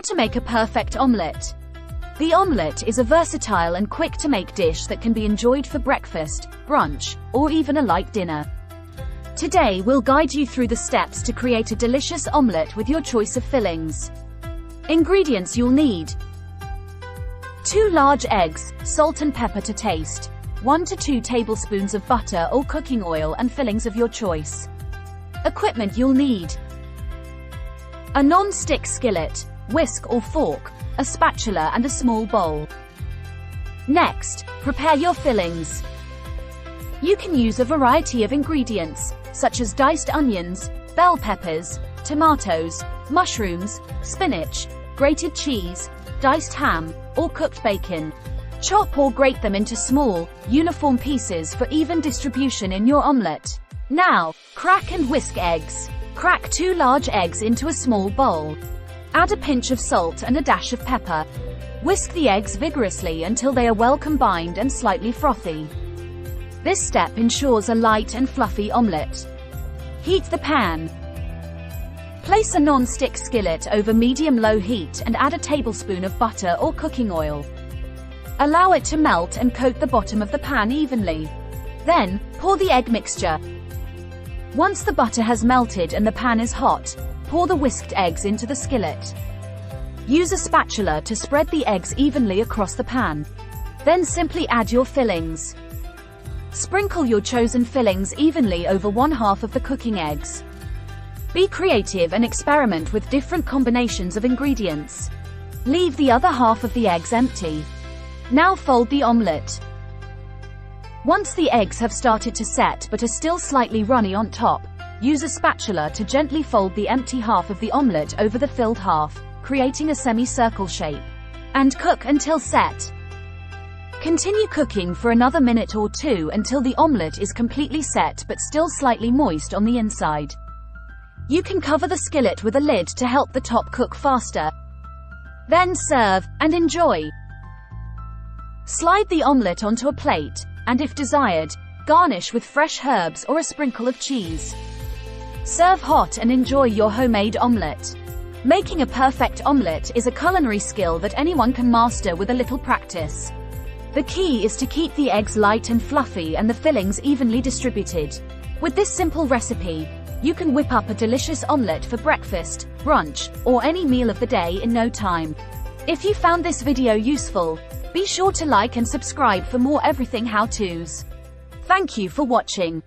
How to make a perfect omelette. The omelette is a versatile and quick-to-make dish that can be enjoyed for breakfast, brunch, or even a light dinner. Today we'll guide you through the steps to create a delicious omelette with your choice of fillings. Ingredients you'll need: 2 large eggs, salt and pepper to taste, 1 to 2 tablespoons of butter or cooking oil and fillings of your choice. Equipment you'll need: a non-stick skillet, whisk or fork, a spatula and a small bowl. Next, prepare your fillings. You can use a variety of ingredients, such as diced onions, bell peppers, tomatoes, mushrooms, spinach, grated cheese, diced ham, or cooked bacon. Chop or grate them into small, uniform pieces for even distribution in your omelette. Now, crack and whisk eggs. Crack 2 large eggs into a small bowl. Add a pinch of salt and a dash of pepper. Whisk the eggs vigorously until they are well combined and slightly frothy. This step ensures a light and fluffy omelette. Heat the pan. Place a non-stick skillet over medium-low heat and add a tablespoon of butter or cooking oil. Allow it to melt and coat the bottom of the pan evenly. Then, pour the egg mixture. Once the butter has melted and the pan is hot, pour the whisked eggs into the skillet. Use a spatula to spread the eggs evenly across the pan. Then simply add your fillings. Sprinkle your chosen fillings evenly over 1/2 of the cooking eggs. Be creative and experiment with different combinations of ingredients. Leave the other half of the eggs empty. Now fold the omelette. Once the eggs have started to set but are still slightly runny on top, use a spatula to gently fold the empty half of the omelette over the filled half, creating a semicircle shape. And cook until set. Continue cooking for another minute or 2 until the omelette is completely set but still slightly moist on the inside. You can cover the skillet with a lid to help the top cook faster. Then serve, and enjoy. Slide the omelette onto a plate, and if desired, garnish with fresh herbs or a sprinkle of cheese. Serve hot and enjoy your homemade omelette. Making a perfect omelette is a culinary skill that anyone can master with a little practice. The key is to keep the eggs light and fluffy and the fillings evenly distributed. With this simple recipe, you can whip up a delicious omelette for breakfast, brunch, or any meal of the day in no time. If you found this video useful, be sure to like and subscribe for more everything how-tos. Thank you for watching.